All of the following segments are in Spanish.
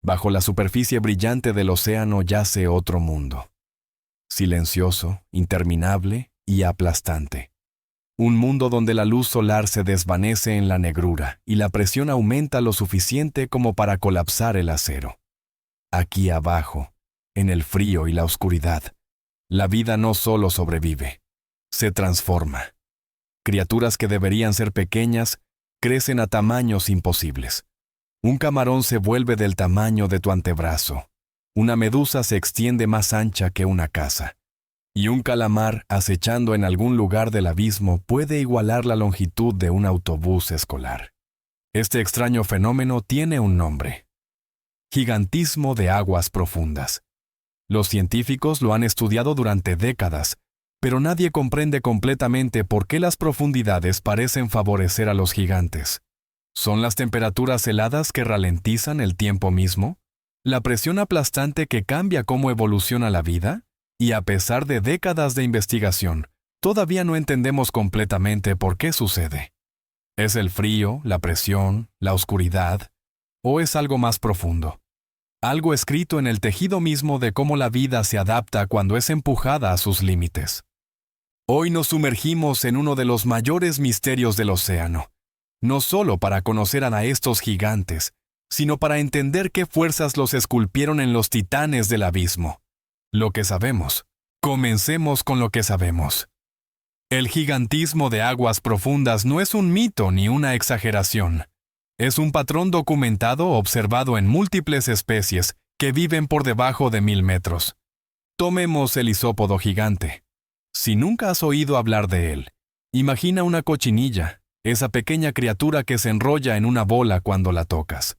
Bajo la superficie brillante del océano yace otro mundo. Silencioso, interminable y aplastante. Un mundo donde la luz solar se desvanece en la negrura y la presión aumenta lo suficiente como para colapsar el acero. Aquí abajo, en el frío y la oscuridad, la vida no solo sobrevive, se transforma. Criaturas que deberían ser pequeñas crecen a tamaños imposibles. Un camarón se vuelve del tamaño de tu antebrazo. Una medusa se extiende más ancha que una casa. Y un calamar, acechando en algún lugar del abismo, puede igualar la longitud de un autobús escolar. Este extraño fenómeno tiene un nombre: gigantismo de aguas profundas. Los científicos lo han estudiado durante décadas, pero nadie comprende completamente por qué las profundidades parecen favorecer a los gigantes. ¿Son las temperaturas heladas que ralentizan el tiempo mismo? ¿La presión aplastante que cambia cómo evoluciona la vida? Y a pesar de décadas de investigación, todavía no entendemos completamente por qué sucede. ¿Es el frío, la presión, la oscuridad? ¿O es algo más profundo? Algo escrito en el tejido mismo de cómo la vida se adapta cuando es empujada a sus límites. Hoy nos sumergimos en uno de los mayores misterios del océano, no solo para conocer a estos gigantes, sino para entender qué fuerzas los esculpieron en los titanes del abismo. Lo que sabemos. Comencemos con lo que sabemos. El gigantismo de aguas profundas no es un mito ni una exageración. Es un patrón documentado observado en múltiples especies que viven por debajo de 1000 metros. Tomemos el isópodo gigante. Si nunca has oído hablar de él, imagina una cochinilla, esa pequeña criatura que se enrolla en una bola cuando la tocas.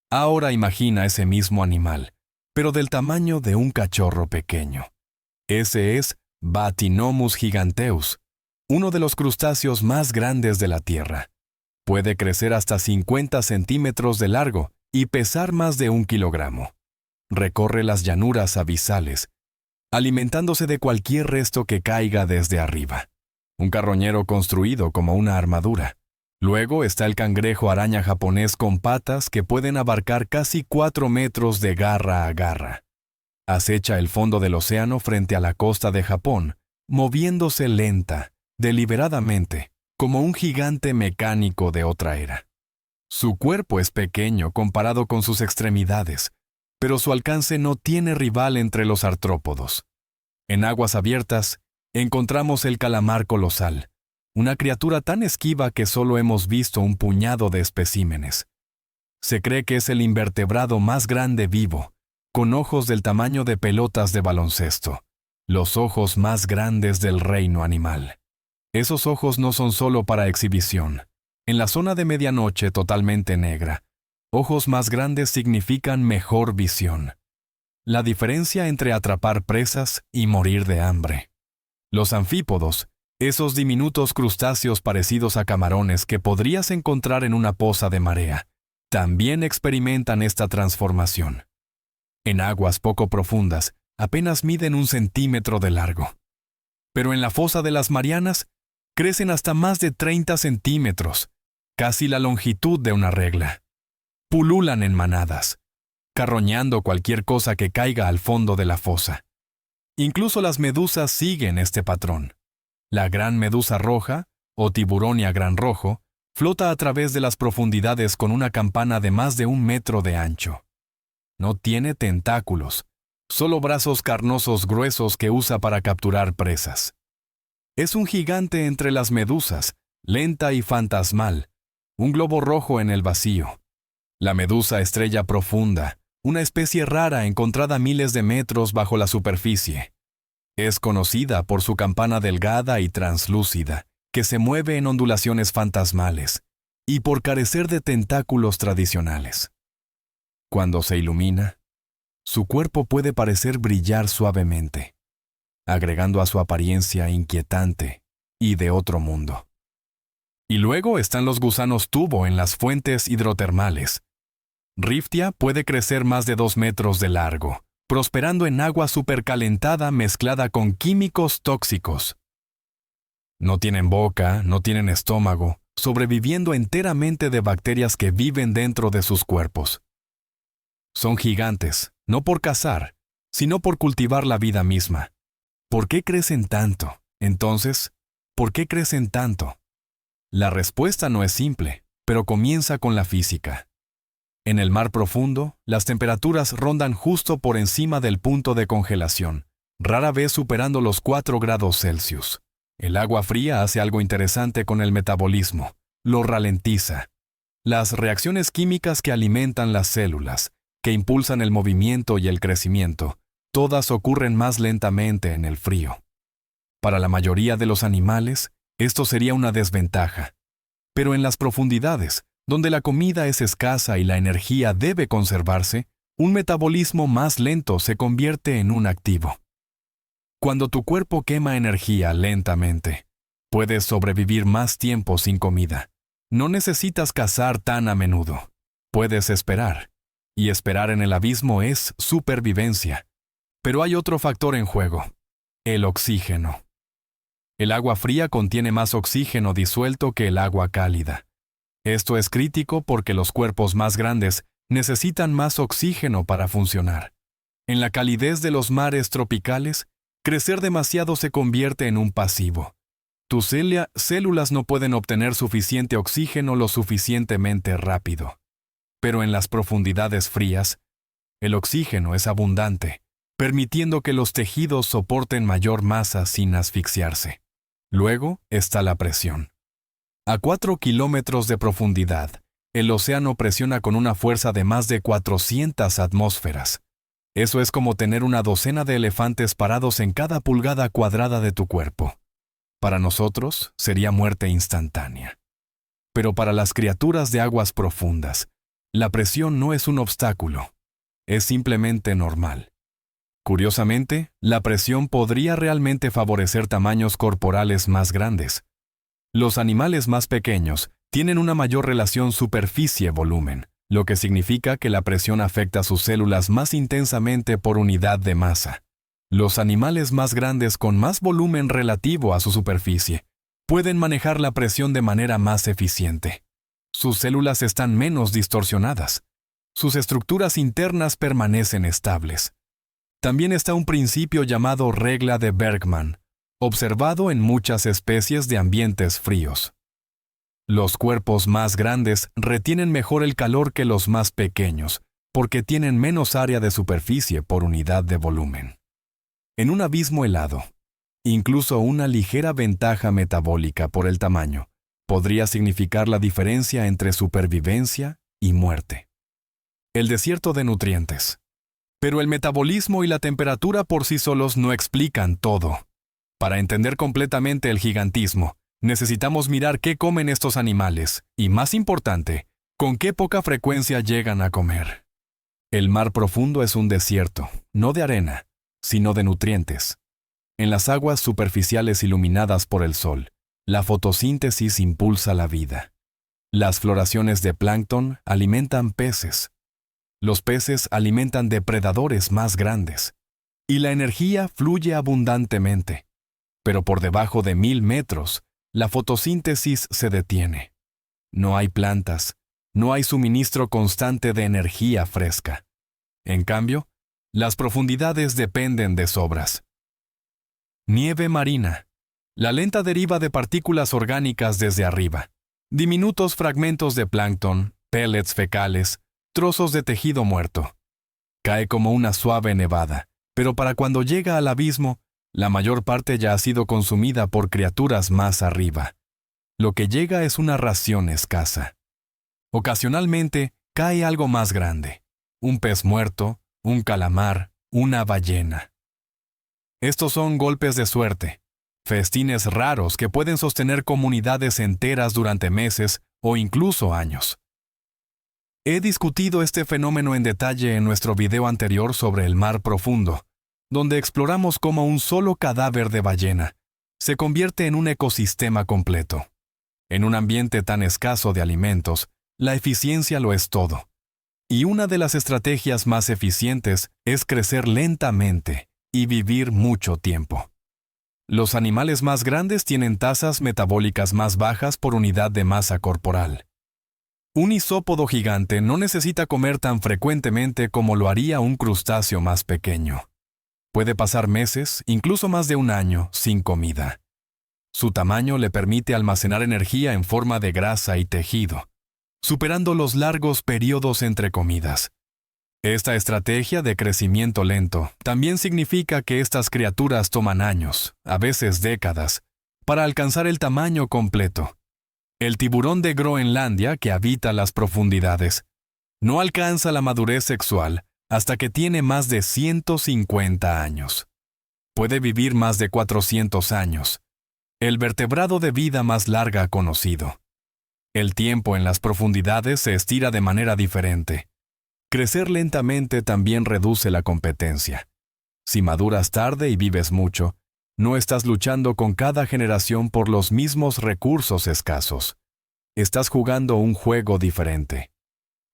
Ahora imagina ese mismo animal, pero del tamaño de un cachorro pequeño. Ese es Bathynomus giganteus, uno de los crustáceos más grandes de la Tierra. Puede crecer hasta 50 centímetros de largo y pesar más de 1 kilogramo. Recorre las llanuras abisales, alimentándose de cualquier resto que caiga desde arriba. Un carroñero construido como una armadura. Luego está el cangrejo araña japonés con patas que pueden abarcar casi 4 metros de garra a garra. Acecha el fondo del océano frente a la costa de Japón, moviéndose lenta, deliberadamente, como un gigante mecánico de otra era. Su cuerpo es pequeño comparado con sus extremidades, pero su alcance no tiene rival entre los artrópodos. En aguas abiertas, encontramos el calamar colosal, una criatura tan esquiva que solo hemos visto un puñado de especímenes. Se cree que es el invertebrado más grande vivo, con ojos del tamaño de pelotas de baloncesto, los ojos más grandes del reino animal. Esos ojos no son solo para exhibición. En la zona de medianoche totalmente negra, ojos más grandes significan mejor visión. La diferencia entre atrapar presas y morir de hambre. Los anfípodos, esos diminutos crustáceos parecidos a camarones que podrías encontrar en una poza de marea, también experimentan esta transformación. En aguas poco profundas, apenas miden 1 centímetro de largo. Pero en la fosa de las Marianas, crecen hasta más de 30 centímetros, casi la longitud de una regla. Pululan en manadas, carroñando cualquier cosa que caiga al fondo de la fosa. Incluso las medusas siguen este patrón. La gran medusa roja, o Tiburonia gran rojo, flota a través de las profundidades con una campana de más de 1 metro de ancho. No tiene tentáculos, solo brazos carnosos gruesos que usa para capturar presas. Es un gigante entre las medusas, lenta y fantasmal, un globo rojo en el vacío. La medusa estrella profunda, una especie rara encontrada a miles de metros bajo la superficie. Es conocida por su campana delgada y translúcida, que se mueve en ondulaciones fantasmales, y por carecer de tentáculos tradicionales. Cuando se ilumina, su cuerpo puede parecer brillar suavemente, agregando a su apariencia inquietante y de otro mundo. Y luego están los gusanos tubo en las fuentes hidrotermales. Riftia puede crecer más de 2 metros de largo, prosperando en agua supercalentada mezclada con químicos tóxicos. No tienen boca, no tienen estómago, sobreviviendo enteramente de bacterias que viven dentro de sus cuerpos. Son gigantes, no por cazar, sino por cultivar la vida misma. ¿Por qué crecen tanto? Entonces, ¿por qué crecen tanto? La respuesta no es simple, pero comienza con la física. En el mar profundo, las temperaturas rondan justo por encima del punto de congelación, rara vez superando los 4 grados Celsius. El agua fría hace algo interesante con el metabolismo, lo ralentiza. Las reacciones químicas que alimentan las células, que impulsan el movimiento y el crecimiento, todas ocurren más lentamente en el frío. Para la mayoría de los animales, esto sería una desventaja. Pero en las profundidades, donde la comida es escasa y la energía debe conservarse, un metabolismo más lento se convierte en un activo. Cuando tu cuerpo quema energía lentamente, puedes sobrevivir más tiempo sin comida. No necesitas cazar tan a menudo. Puedes esperar. Y esperar en el abismo es supervivencia. Pero hay otro factor en juego: el oxígeno. El agua fría contiene más oxígeno disuelto que el agua cálida. Esto es crítico porque los cuerpos más grandes necesitan más oxígeno para funcionar. En la calidez de los mares tropicales, crecer demasiado se convierte en un pasivo. Tus células no pueden obtener suficiente oxígeno lo suficientemente rápido. Pero en las profundidades frías, el oxígeno es abundante, permitiendo que los tejidos soporten mayor masa sin asfixiarse. Luego está la presión. A 4 kilómetros de profundidad, el océano presiona con una fuerza de más de 400 atmósferas. Eso es como tener una docena de elefantes parados en cada pulgada cuadrada de tu cuerpo. Para nosotros, sería muerte instantánea. Pero para las criaturas de aguas profundas, la presión no es un obstáculo. Es simplemente normal. Curiosamente, la presión podría realmente favorecer tamaños corporales más grandes. Los animales más pequeños tienen una mayor relación superficie-volumen, lo que significa que la presión afecta a sus células más intensamente por unidad de masa. Los animales más grandes con más volumen relativo a su superficie pueden manejar la presión de manera más eficiente. Sus células están menos distorsionadas. Sus estructuras internas permanecen estables. También está un principio llamado regla de Bergman, observado en muchas especies de ambientes fríos. Los cuerpos más grandes retienen mejor el calor que los más pequeños, porque tienen menos área de superficie por unidad de volumen. En un abismo helado, incluso una ligera ventaja metabólica por el tamaño podría significar la diferencia entre supervivencia y muerte. El desierto de nutrientes. Pero el metabolismo y la temperatura por sí solos no explican todo. Para entender completamente el gigantismo, necesitamos mirar qué comen estos animales y, más importante, con qué poca frecuencia llegan a comer. El mar profundo es un desierto, no de arena, sino de nutrientes. En las aguas superficiales iluminadas por el sol, la fotosíntesis impulsa la vida. Las floraciones de plancton alimentan peces. Los peces alimentan depredadores más grandes. Y la energía fluye abundantemente. Pero por debajo de 1000 metros, la fotosíntesis se detiene. No hay plantas, no hay suministro constante de energía fresca. En cambio, las profundidades dependen de sobras. Nieve marina. La lenta deriva de partículas orgánicas desde arriba. Diminutos fragmentos de plancton, pellets fecales, trozos de tejido muerto. Cae como una suave nevada, pero para cuando llega al abismo, la mayor parte ya ha sido consumida por criaturas más arriba. Lo que llega es una ración escasa. Ocasionalmente, cae algo más grande. Un pez muerto, un calamar, una ballena. Estos son golpes de suerte, festines raros que pueden sostener comunidades enteras durante meses o incluso años. He discutido este fenómeno en detalle en nuestro video anterior sobre el mar profundo, donde exploramos cómo un solo cadáver de ballena se convierte en un ecosistema completo. En un ambiente tan escaso de alimentos, la eficiencia lo es todo. Y una de las estrategias más eficientes es crecer lentamente y vivir mucho tiempo. Los animales más grandes tienen tasas metabólicas más bajas por unidad de masa corporal. Un isópodo gigante no necesita comer tan frecuentemente como lo haría un crustáceo más pequeño. Puede pasar meses, incluso más de un año, sin comida. Su tamaño le permite almacenar energía en forma de grasa y tejido, superando los largos periodos entre comidas. Esta estrategia de crecimiento lento también significa que estas criaturas toman años, a veces décadas, para alcanzar el tamaño completo. El tiburón de Groenlandia, que habita las profundidades, no alcanza la madurez sexual hasta que tiene más de 150 años. Puede vivir más de 400 años, el vertebrado de vida más larga conocido. El tiempo en las profundidades se estira de manera diferente. Crecer lentamente también reduce la competencia. Si maduras tarde y vives mucho, no estás luchando con cada generación por los mismos recursos escasos. Estás jugando un juego diferente.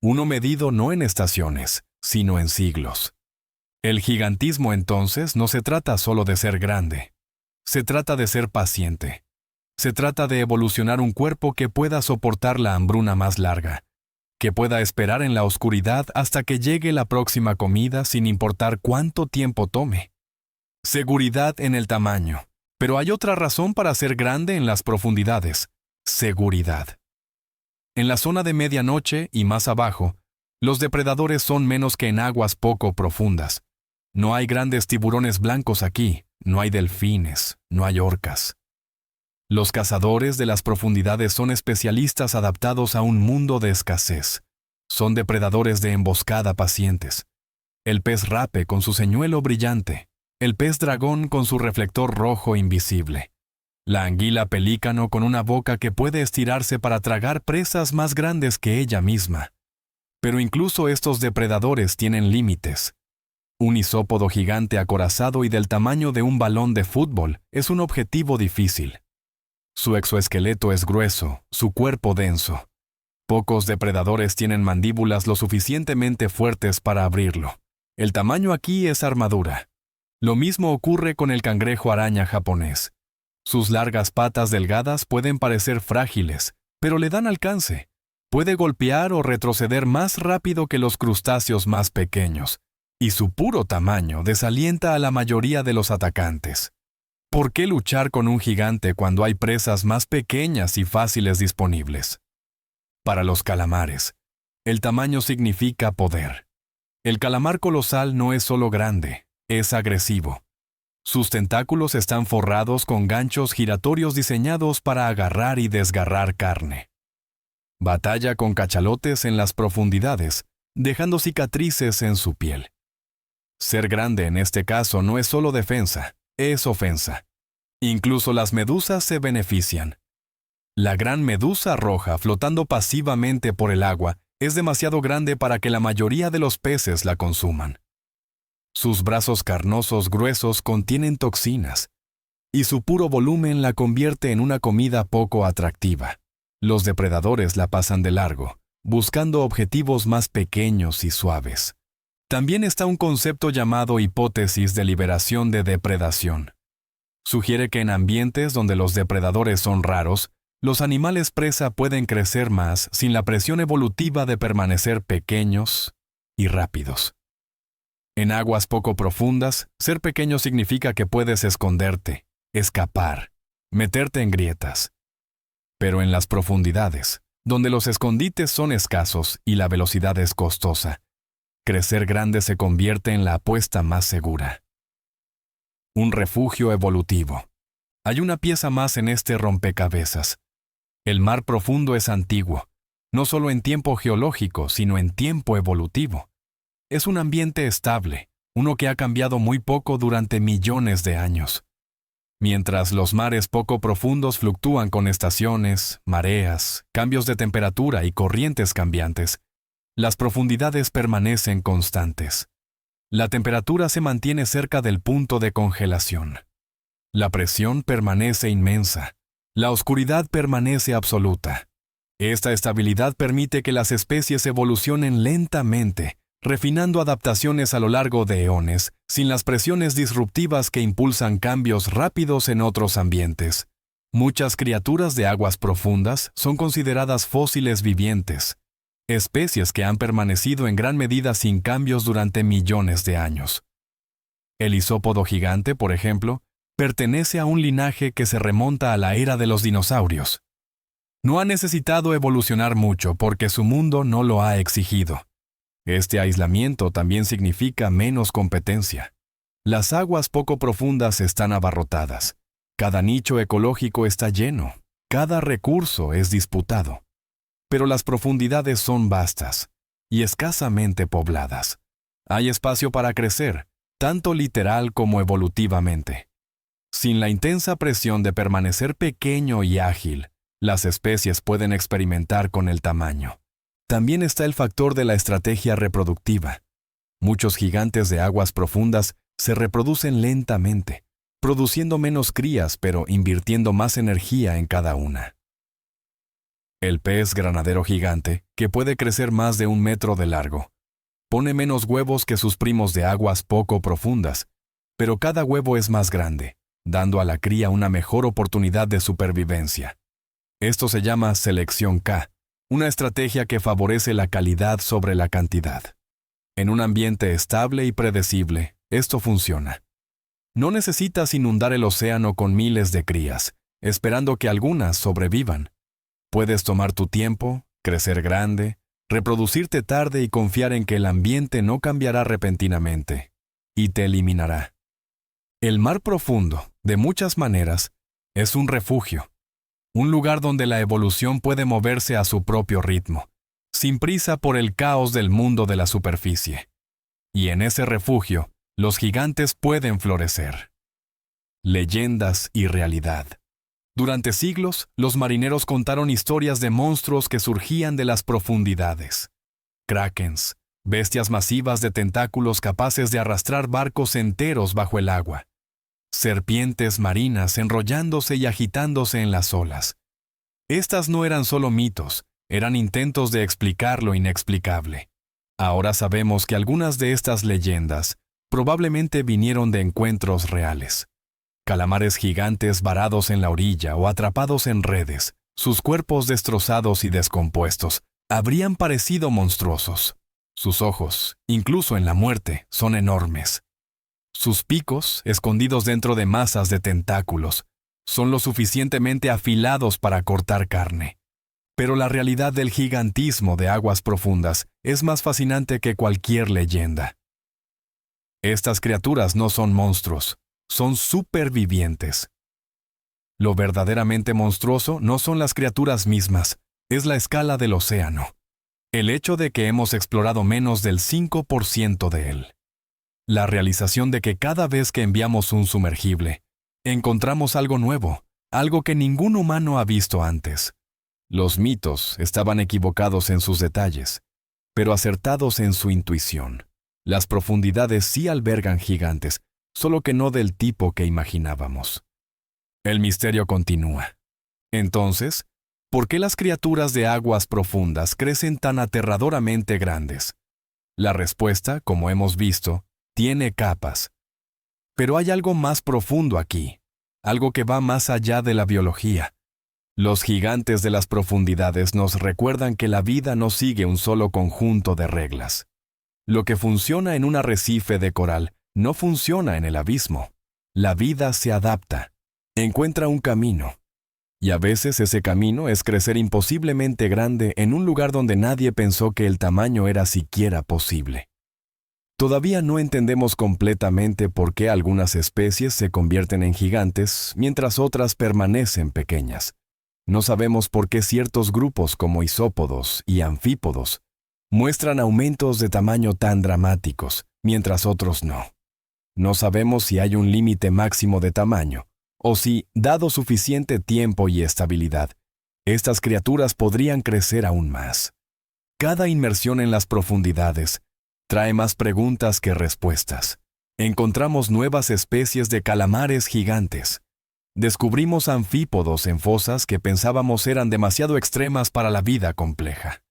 Uno medido no en estaciones, sino en siglos. El gigantismo entonces no se trata solo de ser grande. Se trata de ser paciente. Se trata de evolucionar un cuerpo que pueda soportar la hambruna más larga, que pueda esperar en la oscuridad hasta que llegue la próxima comida sin importar cuánto tiempo tome. Seguridad en el tamaño. Pero hay otra razón para ser grande en las profundidades: seguridad. En la zona de medianoche y más abajo, los depredadores son menos que en aguas poco profundas. No hay grandes tiburones blancos aquí, no hay delfines, no hay orcas. Los cazadores de las profundidades son especialistas adaptados a un mundo de escasez. Son depredadores de emboscada pacientes. El pez rape con su señuelo brillante, el pez dragón con su reflector rojo invisible, la anguila pelícano con una boca que puede estirarse para tragar presas más grandes que ella misma. Pero incluso estos depredadores tienen límites. Un isópodo gigante acorazado y del tamaño de un balón de fútbol es un objetivo difícil. Su exoesqueleto es grueso, su cuerpo denso. Pocos depredadores tienen mandíbulas lo suficientemente fuertes para abrirlo. El tamaño aquí es armadura. Lo mismo ocurre con el cangrejo araña japonés. Sus largas patas delgadas pueden parecer frágiles, pero le dan alcance. Puede golpear o retroceder más rápido que los crustáceos más pequeños, y su puro tamaño desalienta a la mayoría de los atacantes. ¿Por qué luchar con un gigante cuando hay presas más pequeñas y fáciles disponibles? Para los calamares, el tamaño significa poder. El calamar colosal no es solo grande, es agresivo. Sus tentáculos están forrados con ganchos giratorios diseñados para agarrar y desgarrar carne. Batalla con cachalotes en las profundidades, dejando cicatrices en su piel. Ser grande en este caso no es solo defensa, es ofensa. Incluso las medusas se benefician. La gran medusa roja flotando pasivamente por el agua es demasiado grande para que la mayoría de los peces la consuman. Sus brazos carnosos gruesos contienen toxinas, y su puro volumen la convierte en una comida poco atractiva. Los depredadores la pasan de largo, buscando objetivos más pequeños y suaves. También está un concepto llamado hipótesis de liberación de depredación. Sugiere que en ambientes donde los depredadores son raros, los animales presa pueden crecer más sin la presión evolutiva de permanecer pequeños y rápidos. En aguas poco profundas, ser pequeño significa que puedes esconderte, escapar, meterte en grietas. Pero en las profundidades, donde los escondites son escasos y la velocidad es costosa, crecer grande se convierte en la apuesta más segura. Un refugio evolutivo. Hay una pieza más en este rompecabezas. El mar profundo es antiguo, no solo en tiempo geológico, sino en tiempo evolutivo. Es un ambiente estable, uno que ha cambiado muy poco durante millones de años. Mientras los mares poco profundos fluctúan con estaciones, mareas, cambios de temperatura y corrientes cambiantes, las profundidades permanecen constantes. La temperatura se mantiene cerca del punto de congelación. La presión permanece inmensa. La oscuridad permanece absoluta. Esta estabilidad permite que las especies evolucionen lentamente, refinando adaptaciones a lo largo de eones, sin las presiones disruptivas que impulsan cambios rápidos en otros ambientes. Muchas criaturas de aguas profundas son consideradas fósiles vivientes, especies que han permanecido en gran medida sin cambios durante millones de años. El isópodo gigante, por ejemplo, pertenece a un linaje que se remonta a la era de los dinosaurios. No ha necesitado evolucionar mucho porque su mundo no lo ha exigido. Este aislamiento también significa menos competencia. Las aguas poco profundas están abarrotadas. Cada nicho ecológico está lleno. Cada recurso es disputado. Pero las profundidades son vastas y escasamente pobladas. Hay espacio para crecer, tanto literal como evolutivamente. Sin la intensa presión de permanecer pequeño y ágil, las especies pueden experimentar con el tamaño. También está el factor de la estrategia reproductiva. Muchos gigantes de aguas profundas se reproducen lentamente, produciendo menos crías pero invirtiendo más energía en cada una. El pez granadero gigante, que puede crecer más de 1 metro de largo, pone menos huevos que sus primos de aguas poco profundas, pero cada huevo es más grande, dando a la cría una mejor oportunidad de supervivencia. Esto se llama selección K, una estrategia que favorece la calidad sobre la cantidad. En un ambiente estable y predecible, esto funciona. No necesitas inundar el océano con miles de crías, esperando que algunas sobrevivan. Puedes tomar tu tiempo, crecer grande, reproducirte tarde y confiar en que el ambiente no cambiará repentinamente y te eliminará. El mar profundo, de muchas maneras, es un refugio, un lugar donde la evolución puede moverse a su propio ritmo, sin prisa por el caos del mundo de la superficie. Y en ese refugio, los gigantes pueden florecer. Leyendas y realidad. Durante siglos, los marineros contaron historias de monstruos que surgían de las profundidades. Krakens, bestias masivas de tentáculos capaces de arrastrar barcos enteros bajo el agua. Serpientes marinas enrollándose y agitándose en las olas. Estas no eran solo mitos, eran intentos de explicar lo inexplicable. Ahora sabemos que algunas de estas leyendas probablemente vinieron de encuentros reales. Calamares gigantes varados en la orilla o atrapados en redes, sus cuerpos destrozados y descompuestos, habrían parecido monstruosos. Sus ojos, incluso en la muerte, son enormes. Sus picos, escondidos dentro de masas de tentáculos, son lo suficientemente afilados para cortar carne. Pero la realidad del gigantismo de aguas profundas es más fascinante que cualquier leyenda. Estas criaturas no son monstruos, son supervivientes. Lo verdaderamente monstruoso no son las criaturas mismas, es la escala del océano. El hecho de que hemos explorado menos del 5% de él. La realización de que cada vez que enviamos un sumergible, encontramos algo nuevo, algo que ningún humano ha visto antes. Los mitos estaban equivocados en sus detalles, pero acertados en su intuición. Las profundidades sí albergan gigantes, solo que no del tipo que imaginábamos. El misterio continúa. Entonces, ¿por qué las criaturas de aguas profundas crecen tan aterradoramente grandes? La respuesta, como hemos visto, tiene capas. Pero hay algo más profundo aquí, algo que va más allá de la biología. Los gigantes de las profundidades nos recuerdan que la vida no sigue un solo conjunto de reglas. Lo que funciona en un arrecife de coral no funciona en el abismo. La vida se adapta, encuentra un camino. Y a veces ese camino es crecer imposiblemente grande en un lugar donde nadie pensó que el tamaño era siquiera posible. Todavía no entendemos completamente por qué algunas especies se convierten en gigantes mientras otras permanecen pequeñas. No sabemos por qué ciertos grupos como isópodos y anfípodos muestran aumentos de tamaño tan dramáticos, mientras otros no. No sabemos si hay un límite máximo de tamaño, o si, dado suficiente tiempo y estabilidad, estas criaturas podrían crecer aún más. Cada inmersión en las profundidades trae más preguntas que respuestas. Encontramos nuevas especies de calamares gigantes. Descubrimos anfípodos en fosas que pensábamos eran demasiado extremas para la vida compleja.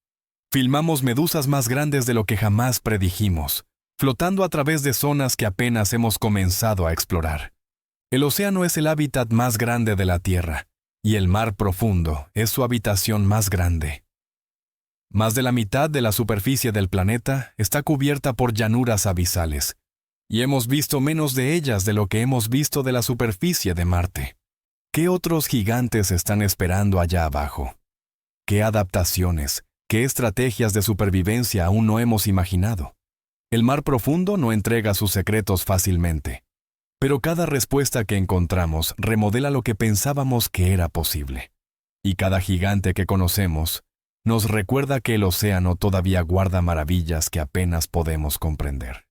Filmamos medusas más grandes de lo que jamás predijimos, flotando a través de zonas que apenas hemos comenzado a explorar. El océano es el hábitat más grande de la Tierra, y el mar profundo es su habitación más grande. Más de la mitad de la superficie del planeta está cubierta por llanuras abisales, y hemos visto menos de ellas de lo que hemos visto de la superficie de Marte. ¿Qué otros gigantes están esperando allá abajo? ¿Qué adaptaciones, qué estrategias de supervivencia aún no hemos imaginado? El mar profundo no entrega sus secretos fácilmente, pero cada respuesta que encontramos remodela lo que pensábamos que era posible. Y cada gigante que conocemos nos recuerda que el océano todavía guarda maravillas que apenas podemos comprender.